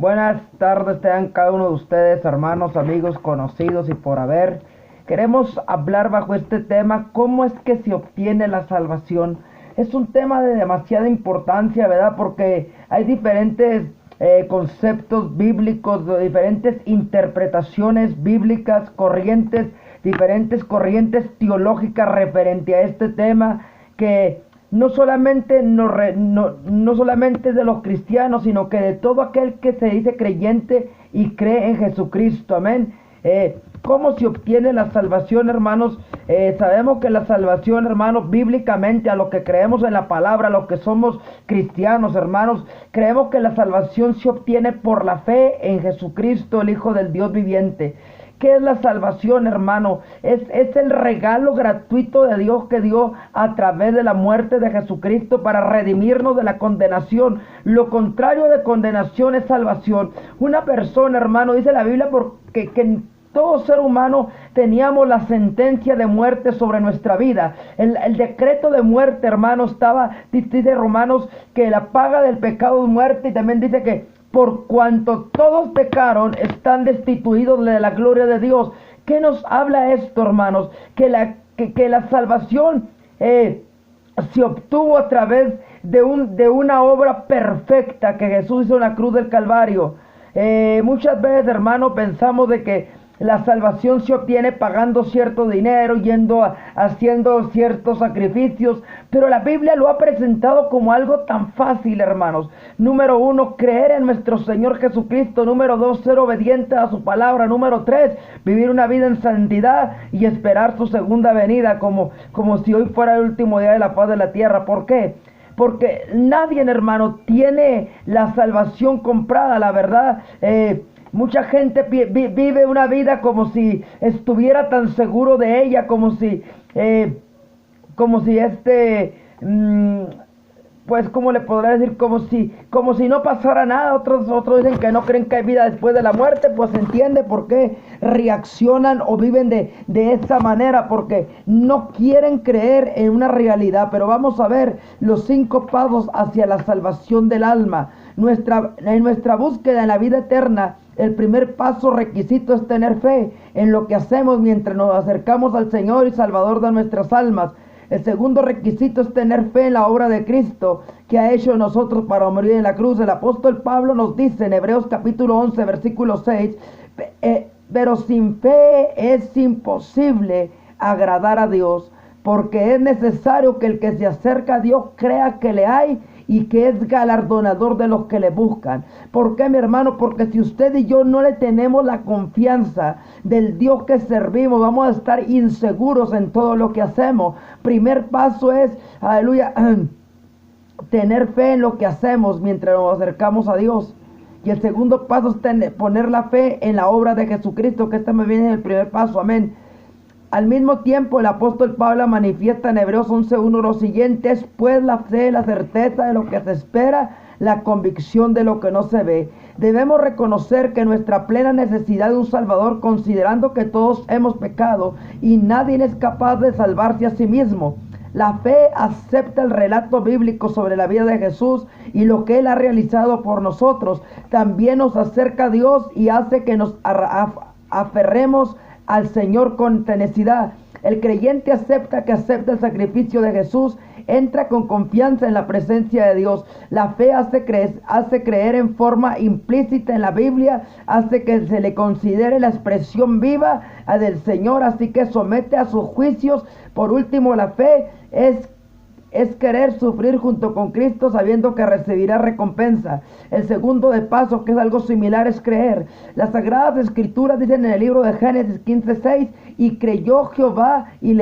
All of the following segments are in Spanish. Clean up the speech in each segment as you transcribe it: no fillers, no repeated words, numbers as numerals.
Buenas tardes tengan cada uno de ustedes, hermanos, amigos, conocidos y por haber. Queremos hablar bajo este tema, ¿cómo es que se obtiene la salvación? Es un tema de demasiada importancia, ¿verdad? Porque hay diferentes conceptos bíblicos, diferentes interpretaciones bíblicas, diferentes corrientes teológicas referente a este tema que no solamente, no solamente de los cristianos, sino que de todo aquel que se dice creyente y cree en Jesucristo. Amén. ¿Cómo se obtiene la salvación, hermanos? Sabemos que la salvación, hermanos, bíblicamente, a lo que creemos en la palabra, a los que somos cristianos, hermanos, creemos que la salvación se obtiene por la fe en Jesucristo, el Hijo del Dios viviente. ¿Qué es la salvación, hermano? Es el regalo gratuito de Dios que dio a través de la muerte de Jesucristo para redimirnos de la condenación. Lo contrario de condenación es salvación. Una persona, hermano, dice la Biblia que todo ser humano teníamos la sentencia de muerte sobre nuestra vida. El decreto de muerte, hermano, dice Romanos, que la paga del pecado es muerte, y también dice que por cuanto todos pecaron, están destituidos de la gloria de Dios. ¿Qué nos habla esto, hermanos? Que la salvación se obtuvo a través de una obra perfecta que Jesús hizo en la cruz del Calvario. Muchas veces, hermanos, pensamos de que la salvación se obtiene pagando cierto dinero, haciendo ciertos sacrificios, pero la Biblia lo ha presentado como algo tan fácil, hermanos. Número 1, creer en nuestro Señor Jesucristo. Número 2, ser obediente a su palabra. Número 3, vivir una vida en santidad y esperar su segunda venida, como si hoy fuera el último día de la faz de la tierra. ¿Por qué? Porque nadie, hermano, tiene la salvación comprada, la verdad. Mucha gente vive una vida como si estuviera tan seguro de ella, como si pues, ¿cómo le podrá decir? Como si no pasara nada. Otros dicen que no creen que hay vida después de la muerte. Pues se entiende por qué reaccionan o viven de esa manera, porque no quieren creer en una realidad. Pero vamos a ver los 5 pasos hacia la salvación del alma. En nuestra búsqueda en la vida eterna, el primer paso requisito es tener fe en lo que hacemos mientras nos acercamos al Señor y Salvador de nuestras almas. El segundo requisito es tener fe en la obra de Cristo que ha hecho en nosotros para morir en la cruz. El apóstol Pablo nos dice en Hebreos capítulo 11, versículo 6, pero sin fe es imposible agradar a Dios, porque es necesario que el que se acerca a Dios crea que le hay y que es galardonador de los que le buscan. ¿Por qué, mi hermano? Porque si usted y yo no le tenemos la confianza del Dios que servimos, vamos a estar inseguros en todo lo que hacemos. Primer paso es, aleluya, tener fe en lo que hacemos mientras nos acercamos a Dios. Y el segundo paso es poner la fe en la obra de Jesucristo, que me viene en el primer paso, amén. Al mismo tiempo, el apóstol Pablo manifiesta en Hebreos 11:1 lo siguiente: es pues la fe, la certeza de lo que se espera, la convicción de lo que no se ve. Debemos reconocer que nuestra plena necesidad de un Salvador, considerando que todos hemos pecado y nadie es capaz de salvarse a sí mismo. La fe acepta el relato bíblico sobre la vida de Jesús y lo que Él ha realizado por nosotros. También nos acerca a Dios y hace que nos aferremos al Señor con tenacidad. El creyente acepta el sacrificio de Jesús, entra con confianza en la presencia de Dios. La fe hace creer en forma implícita en la Biblia, hace que se le considere la expresión viva del Señor, así que somete a sus juicios. Por último, la fe es querer sufrir junto con Cristo sabiendo que recibirá recompensa. El segundo de paso, que es algo similar, es creer. Las Sagradas Escrituras dicen en el libro de Génesis 15:6, y creyó a Jehová y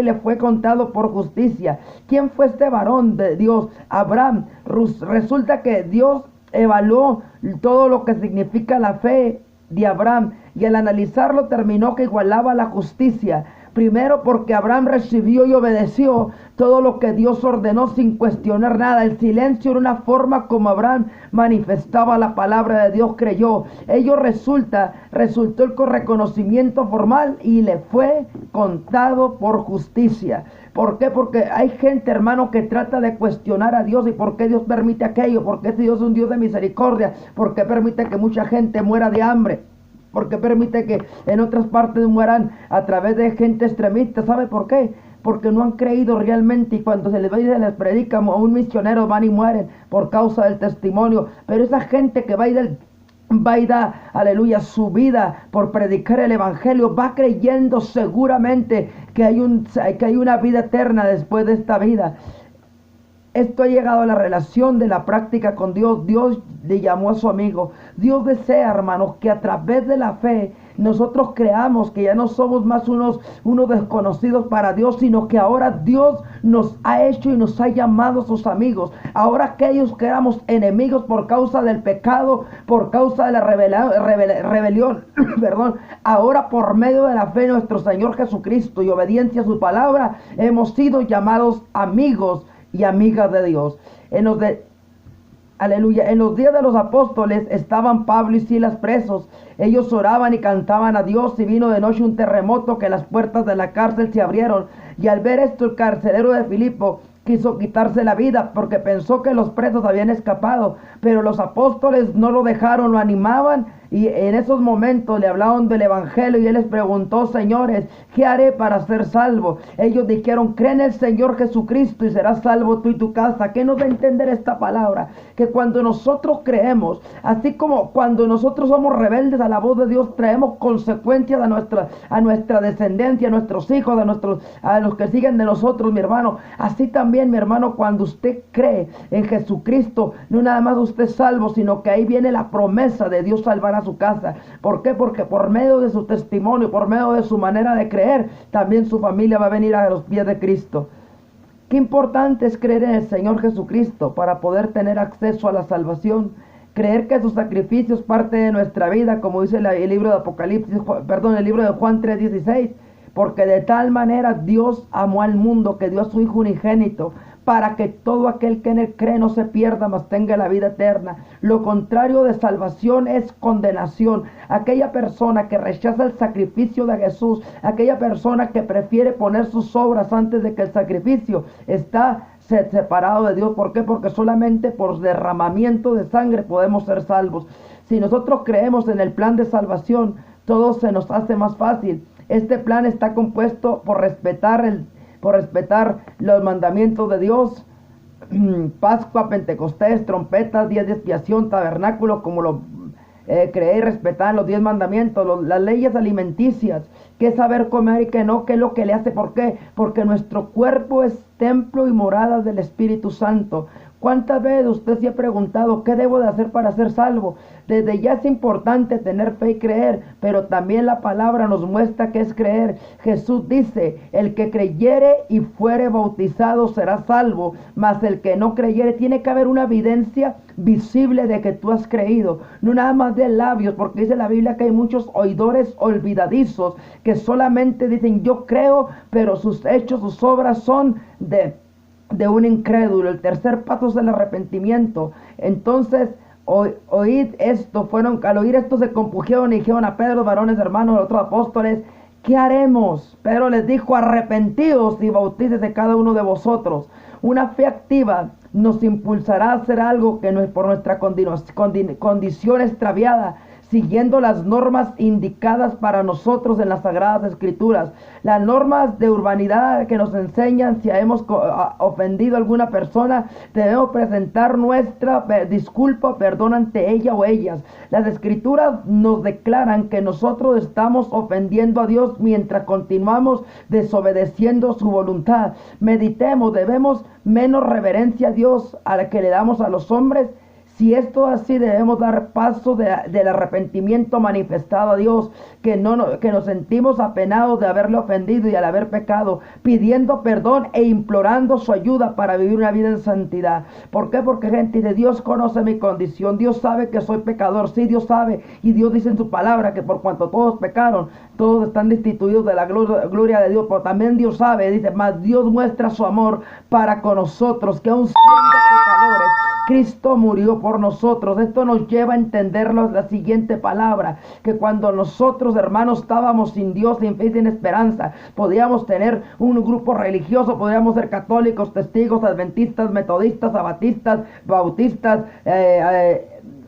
le fue contado por justicia. ¿Quién fue este varón de Dios? Abraham. Resulta que Dios evaluó todo lo que significa la fe de Abraham y al analizarlo terminó que igualaba la justicia. Primero porque Abraham recibió y obedeció todo lo que Dios ordenó sin cuestionar nada. El silencio era una forma como Abraham manifestaba la palabra de Dios, creyó. Ello resultó el reconocimiento formal y le fue contado por justicia. ¿Por qué? Porque hay gente, hermano, que trata de cuestionar a Dios y por qué Dios permite aquello, por qué Dios es un Dios de misericordia, por qué permite que mucha gente muera de hambre. Porque permite que en otras partes mueran a través de gente extremista. ¿Sabe por qué? Porque no han creído realmente, y cuando se les va y se les predica a un misionero, van y mueren por causa del testimonio. Pero esa gente que va y da, aleluya, su vida por predicar el evangelio, va creyendo seguramente que hay una vida eterna después de esta vida. Esto ha llegado a la relación de la práctica con Dios. Dios le llamó a su amigo. Dios desea, hermanos, que a través de la fe nosotros creamos que ya no somos más unos desconocidos para Dios, sino que ahora Dios nos ha hecho y nos ha llamado sus amigos. Ahora aquellos que éramos enemigos por causa del pecado, por causa de la rebelión, perdón, ahora por medio de la fe en nuestro Señor Jesucristo y obediencia a su palabra, hemos sido llamados amigos y amigas de Dios. Aleluya, en los días de los apóstoles estaban Pablo y Silas presos. Ellos oraban y cantaban a Dios, y vino de noche un terremoto que las puertas de la cárcel se abrieron. Y al ver esto, el carcelero de Filipo quiso quitarse la vida porque pensó que los presos habían escapado, pero los apóstoles no lo dejaron, lo animaban, y en esos momentos le hablaron del evangelio y él les preguntó: señores, ¿qué haré para ser salvo? Ellos dijeron: cree en el Señor Jesucristo y serás salvo tú y tu casa. ¿Qué nos da a entender esta palabra? Que cuando nosotros creemos, así como cuando nosotros somos rebeldes a la voz de Dios, traemos consecuencias a nuestra descendencia, a nuestros hijos, a los que siguen de nosotros, mi hermano. Así también, mi hermano, cuando usted cree en Jesucristo, no nada más usted es salvo, sino que ahí viene la promesa de Dios salvar a su casa. ¿Por qué? Porque por medio de su testimonio, por medio de su manera de creer, también su familia va a venir a los pies de Cristo. Qué importante es creer en el Señor Jesucristo para poder tener acceso a la salvación. Creer que su sacrificio es parte de nuestra vida, como dice el libro de Apocalipsis, el libro de Juan 3:16. Porque de tal manera Dios amó al mundo que dio a su Hijo unigénito, para que todo aquel que en él cree no se pierda, mas tenga la vida eterna. Lo contrario de salvación es condenación. Aquella persona que rechaza el sacrificio de Jesús, aquella persona que prefiere poner sus obras antes de que el sacrificio, está separado de Dios. ¿Por qué? Porque solamente por derramamiento de sangre podemos ser salvos. Si nosotros creemos en el plan de salvación, todo se nos hace más fácil. Este plan está compuesto por respetar los mandamientos de Dios: Pascua, Pentecostés, trompetas, días de expiación, tabernáculo, como lo creer y respetar los 10 mandamientos, las leyes alimenticias, qué saber comer y qué no, qué es lo que le hace. ¿Por qué? Porque nuestro cuerpo es templo y morada del Espíritu Santo. ¿Cuántas veces usted se ha preguntado qué debo de hacer para ser salvo? Desde ya es importante tener fe y creer, pero también la palabra nos muestra que es creer. Jesús dice: el que creyere y fuere bautizado será salvo, mas el que no creyere, tiene que haber una evidencia visible de que tú has creído, no nada más de labios, porque dice la Biblia que hay muchos oidores olvidadizos que solamente dicen yo creo, pero sus hechos, sus obras son de un incrédulo. El tercer paso es el arrepentimiento. Entonces, oíd esto, al oír esto se compungieron y dijeron a Pedro: varones hermanos, los otros apóstoles, ¿qué haremos? Pedro les dijo: arrepentidos y bautícese cada uno de vosotros. Una fe activa nos impulsará a hacer algo que no es por nuestra condición extraviada, siguiendo las normas indicadas para nosotros en las Sagradas Escrituras. Las normas de urbanidad que nos enseñan: si hemos ofendido a alguna persona, debemos presentar nuestra disculpa, perdón ante ella o ellas. Las Escrituras nos declaran que nosotros estamos ofendiendo a Dios mientras continuamos desobedeciendo su voluntad. Meditemos: ¿debemos menos reverencia a Dios a la que le damos a los hombres? Si esto es así, debemos dar paso del arrepentimiento manifestado a Dios, que nos sentimos apenados de haberle ofendido y al haber pecado, pidiendo perdón e implorando su ayuda para vivir una vida en santidad. ¿Por qué? Porque gente dice, Dios conoce mi condición, Dios sabe que soy pecador, sí, Dios sabe, y Dios dice en su palabra que por cuanto todos pecaron, todos están destituidos de la gloria de Dios, pero también Dios sabe, dice, mas Dios muestra su amor para con nosotros, que aun siendo pecadores, Cristo murió por nosotros. Esto nos lleva a entender la siguiente palabra, que cuando nosotros, hermanos, estábamos sin Dios, sin fe y sin esperanza, podíamos tener un grupo religioso, podíamos ser católicos, testigos, adventistas, metodistas, abatistas, bautistas,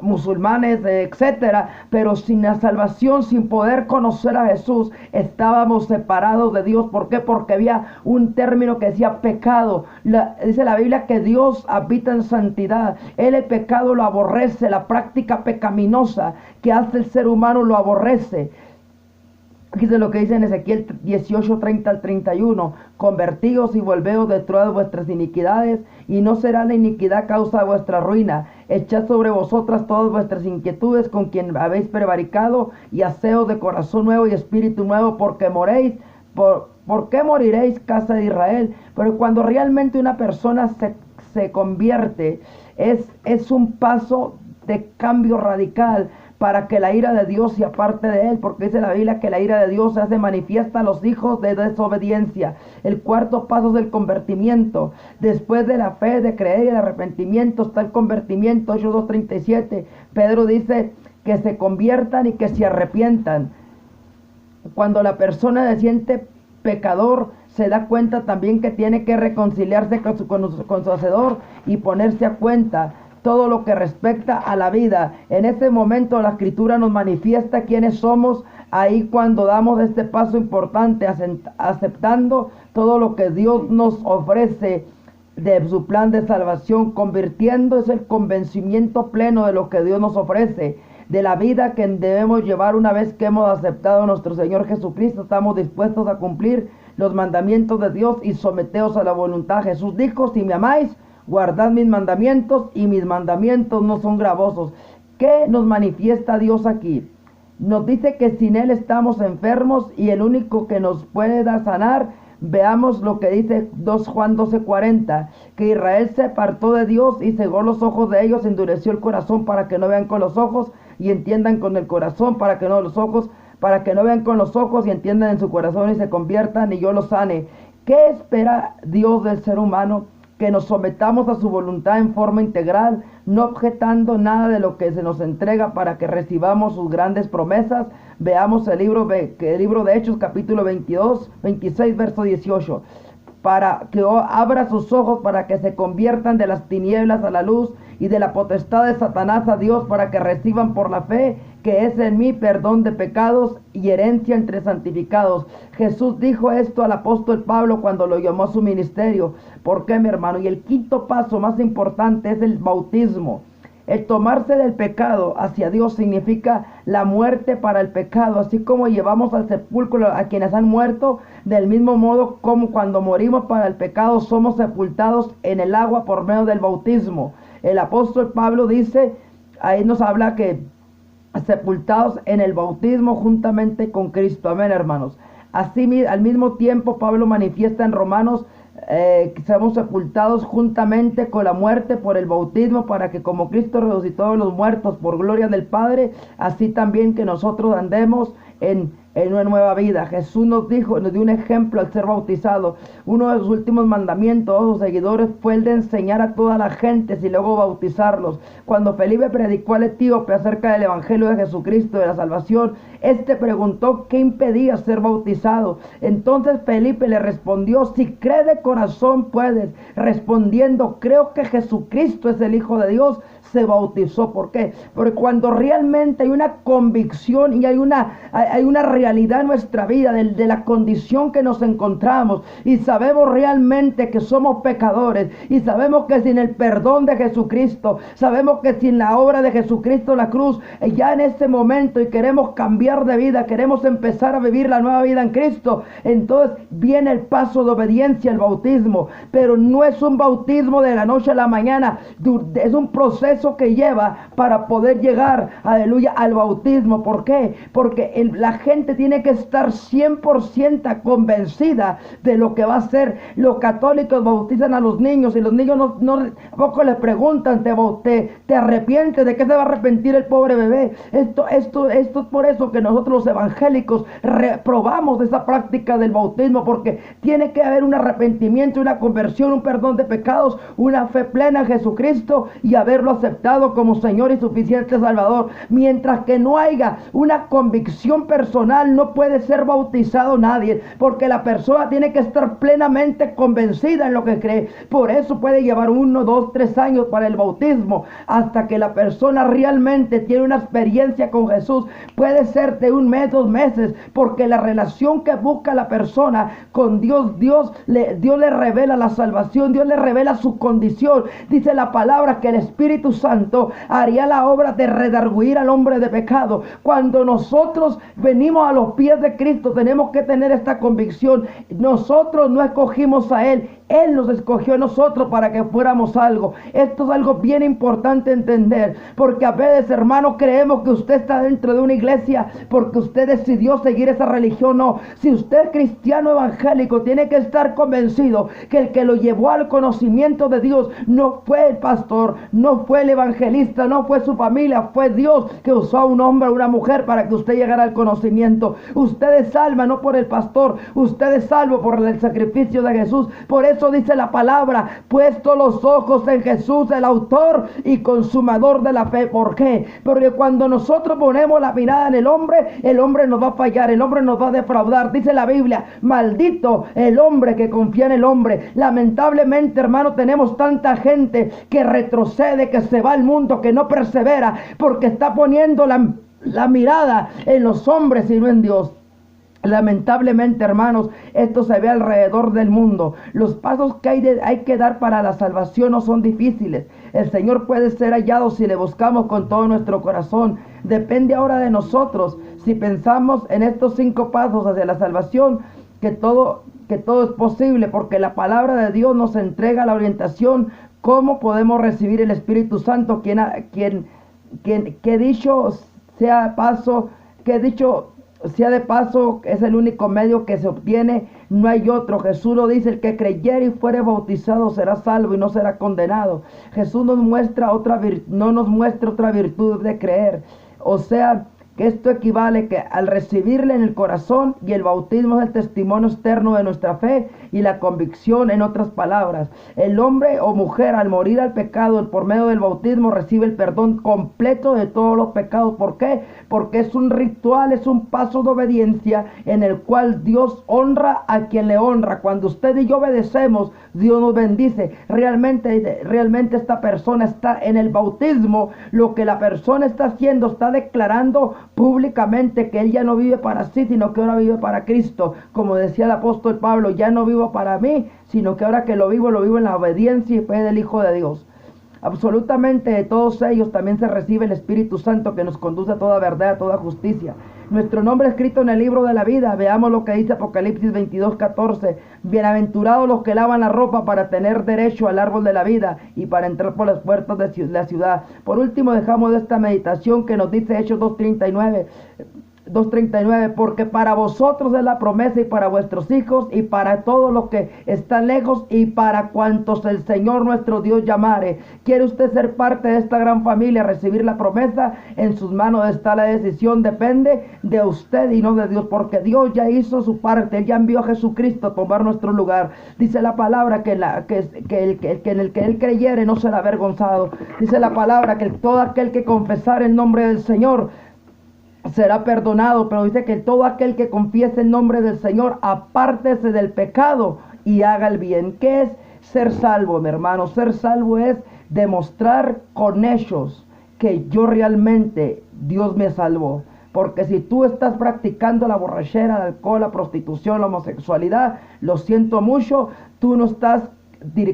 musulmanes, etcétera, pero sin la salvación, sin poder conocer a Jesús, estábamos separados de Dios. ¿Por qué? Porque había un término que decía pecado. Dice la Biblia que Dios habita en santidad. Él el pecado lo aborrece, la práctica pecaminosa que hace el ser humano lo aborrece. Aquí es lo que dice en Ezequiel 18, 30 al 31. Convertíos y volveos de todas vuestras iniquidades, y no será la iniquidad causa de vuestra ruina. Echad sobre vosotras todas vuestras inquietudes con quien habéis prevaricado, y haceos de corazón nuevo y espíritu nuevo, porque moréis. ¿Por qué moriréis, casa de Israel? Pero cuando realmente una persona se convierte, es un paso de cambio radical, para que la ira de Dios se aparte de él, porque dice la Biblia que la ira de Dios se hace manifiesta a los hijos de desobediencia. El cuarto paso es el convertimiento. Después de la fe, de creer y el arrepentimiento está el convertimiento. Hechos 2:37. Pedro dice que se conviertan y que se arrepientan. Cuando la persona se siente pecador, se da cuenta también que tiene que reconciliarse con su Hacedor y ponerse a cuenta todo lo que respecta a la vida. En este momento la Escritura nos manifiesta quiénes somos, ahí cuando damos este paso importante, aceptando todo lo que Dios nos ofrece de su plan de salvación, convirtiéndose el convencimiento pleno de lo que Dios nos ofrece, de la vida que debemos llevar una vez que hemos aceptado a nuestro Señor Jesucristo. Estamos dispuestos a cumplir los mandamientos de Dios y someteos a la voluntad. Jesús dijo, si me amáis, guardad mis mandamientos, y mis mandamientos no son gravosos. ¿Qué nos manifiesta Dios aquí? Nos dice que sin Él estamos enfermos y el único que nos puede sanar. Veamos lo que dice Juan 12:40, que Israel se apartó de Dios y cegó los ojos de ellos, endureció el corazón para que no vean con los ojos y entiendan con el corazón, para que no vean con los ojos y entiendan en su corazón y se conviertan y yo los sane. ¿Qué espera Dios del ser humano? Que nos sometamos a su voluntad en forma integral, no objetando nada de lo que se nos entrega para que recibamos sus grandes promesas. Veamos el libro de Hechos, capítulo 26, verso 18. Para que abra sus ojos, para que se conviertan de las tinieblas a la luz y de la potestad de Satanás a Dios, para que reciban por la fe que es en mí perdón de pecados y herencia entre santificados. Jesús dijo esto al apóstol Pablo cuando lo llamó a su ministerio. ¿Por qué, mi hermano? Y el quinto paso más importante es el bautismo. El tomarse del pecado hacia Dios significa la muerte para el pecado, así como llevamos al sepulcro a quienes han muerto, del mismo modo como cuando morimos para el pecado somos sepultados en el agua por medio del bautismo. El apóstol Pablo dice, ahí nos habla que sepultados en el bautismo juntamente con Cristo. Amén, hermanos. Así, al mismo tiempo, Pablo manifiesta en Romanos que seamos sepultados juntamente con la muerte por el bautismo, para que como Cristo resucitó de los muertos por gloria del Padre, así también que nosotros andemos en una nueva vida. Jesús nos dio un ejemplo al ser bautizado. Uno de sus últimos mandamientos a sus seguidores fue el de enseñar a toda la gente y luego bautizarlos. Cuando Felipe predicó al etíope acerca del evangelio de Jesucristo, de la salvación, este preguntó qué impedía ser bautizado. Entonces Felipe le respondió, si cree de corazón puedes. Respondiendo, creo que Jesucristo es el Hijo de Dios, se bautizó. ¿Por qué? Porque cuando realmente hay una convicción y hay una realidad en nuestra vida, de la condición que nos encontramos, y sabemos realmente que somos pecadores, y sabemos que sin el perdón de Jesucristo, sabemos que sin la obra de Jesucristo en la cruz, ya en este momento, y queremos cambiar de vida, queremos empezar a vivir la nueva vida en Cristo, entonces viene el paso de obediencia, el bautismo. Pero no es un bautismo de la noche a la mañana, es un proceso que lleva para poder llegar, aleluya, al bautismo. ¿Por qué? Porque la gente tiene que estar 100% convencida de lo que va a ser. Los católicos bautizan a los niños, y los niños a poco les preguntan, ¿te arrepientes? ¿De qué se va a arrepentir el pobre bebé? Esto es por eso que nosotros los evangélicos reprobamos esa práctica del bautismo, porque tiene que haber un arrepentimiento, una conversión, un perdón de pecados, una fe plena en Jesucristo y haberlo aceptado como Señor y suficiente Salvador. Mientras que no haya una convicción personal, no puede ser bautizado nadie, porque la persona tiene que estar plenamente convencida en lo que cree. Por eso puede llevar 1, 2, 3 años para el bautismo, hasta que la persona realmente tiene una experiencia con Jesús. Puede ser de 1 mes, 2 meses, porque la relación que busca la persona con Dios, Dios le revela la salvación, Dios le revela su condición. Dice la palabra que el Espíritu Santo haría la obra de redarguir al hombre de pecado. Cuando nosotros venimos a los pies de Cristo, tenemos que tener esta convicción. Nosotros no escogimos a Él, Él nos escogió a nosotros para que fuéramos algo. Esto es algo bien importante entender, porque a veces, hermanos, creemos que usted está dentro de una iglesia porque usted decidió seguir esa religión. No, si usted es cristiano evangélico, tiene que estar convencido que el que lo llevó al conocimiento de Dios no fue el pastor, no fue el evangelista, no fue su familia, fue Dios que usó a un hombre o una mujer para que usted llegara al conocimiento. Usted es salva no por el pastor, usted es salvo por el sacrificio de Jesús. Por eso dice la palabra, puesto los ojos en Jesús, el autor y consumador de la fe. ¿Por qué? Porque cuando nosotros ponemos la mirada en el hombre nos va a fallar, el hombre nos va a defraudar. Dice la Biblia, maldito el hombre que confía en el hombre. Lamentablemente, hermano, tenemos tanta gente que retrocede, que se va al mundo, que no persevera, porque está poniendo la mirada en los hombres y no en Dios. Lamentablemente, hermanos, esto se ve alrededor del mundo. Los pasos que hay que dar para la salvación no son difíciles. El Señor puede ser hallado si le buscamos con todo nuestro corazón. Depende ahora de nosotros. Si pensamos en estos 5 pasos hacia la salvación, que todo es posible, porque la palabra de Dios nos entrega la orientación. ¿Cómo podemos recibir el Espíritu Santo? Que dicho sea de paso, es el único medio que se obtiene, no hay otro. Jesús lo dice, el que creyere y fuere bautizado será salvo y no será condenado. Jesús no nos muestra otra virtud de creer. O sea, que esto equivale que al recibirle en el corazón, y el bautismo es el testimonio externo de nuestra fe y la convicción. En otras palabras, el hombre o mujer al morir al pecado por medio del bautismo recibe el perdón completo de todos los pecados. ¿Por qué? Porque es un ritual, es un paso de obediencia en el cual Dios honra a quien le honra. Cuando usted y yo obedecemos, Dios nos bendice. Realmente esta persona está en el bautismo. Lo que la persona está haciendo, está declarando públicamente que él ya no vive para sí, sino que ahora vive para Cristo. Como decía el apóstol Pablo, ya no vivo para mí, sino que ahora que lo vivo en la obediencia y fe del Hijo de Dios. Absolutamente de todos ellos también se recibe el Espíritu Santo, que nos conduce a toda verdad, a toda justicia. Nuestro nombre escrito en el libro de la vida. Veamos lo que dice Apocalipsis 22:14. Bienaventurados los que lavan la ropa para tener derecho al árbol de la vida y para entrar por las puertas de la ciudad. Por último, dejamos esta meditación que nos dice Hechos 2:39, porque para vosotros es la promesa y para vuestros hijos y para todos los que están lejos y para cuantos el Señor nuestro Dios llamare. ¿Quiere usted ser parte de esta gran familia, recibir la promesa? En sus manos está la decisión, depende de usted y no de Dios, porque Dios ya hizo su parte. Él ya envió a Jesucristo a tomar nuestro lugar. Dice la palabra que en el que Él creyere no será avergonzado. Dice la palabra que todo aquel que confesare el nombre del Señor será perdonado, pero dice que todo aquel que confiese el nombre del Señor, apártese del pecado y haga el bien. ¿Qué es ser salvo, mi hermano? Ser salvo es demostrar con hechos que yo realmente, Dios me salvó. porque si tú estás practicando la borrachera, el alcohol, la prostitución, la homosexualidad, lo siento mucho, tú no estás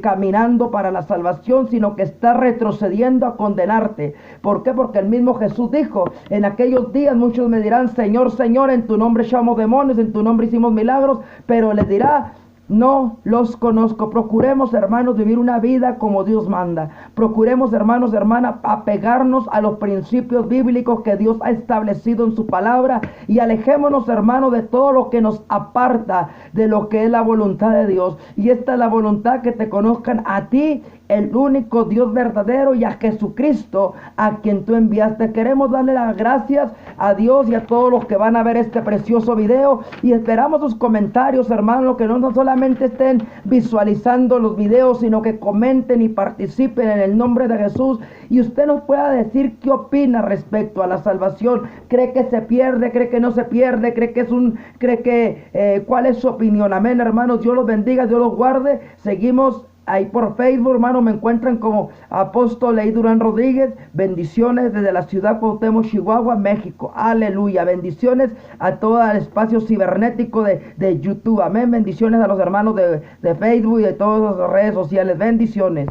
caminando para la salvación, sino que estás retrocediendo a condenarte. ¿Por qué? Porque el mismo Jesús dijo: en aquellos días muchos me dirán, Señor, Señor, en tu nombre echamos demonios, en tu nombre hicimos milagros, pero les dirá: no los conozco. Procuremos, hermanos, vivir una vida como Dios manda. Procuremos, hermanos, hermanas, apegarnos a los principios bíblicos que Dios ha establecido en su palabra, y alejémonos, hermanos, de todo lo que nos aparta de lo que es la voluntad de Dios. Y esta es la voluntad: que te conozcan a ti, el único Dios verdadero, y a Jesucristo, a quien tú enviaste. Queremos darle las gracias a Dios y a todos los que van a ver este precioso video, y esperamos sus comentarios, hermanos, que no solamente estén visualizando los videos, sino que comenten y participen en el nombre de Jesús. Y usted nos pueda decir qué opina respecto a la salvación. ¿Cree que se pierde? ¿Cree que no se pierde? ¿Cuál es su opinión? Amén, hermanos. Dios los bendiga, Dios los guarde. Seguimos ahí por Facebook, hermano, me encuentran como Apóstol Ley Durán Rodríguez. Bendiciones desde la ciudad Cuauhtémoc, Chihuahua, México. Aleluya. Bendiciones a todo el espacio cibernético de YouTube. Amén. Bendiciones a los hermanos de Facebook y de todas las redes sociales. Bendiciones.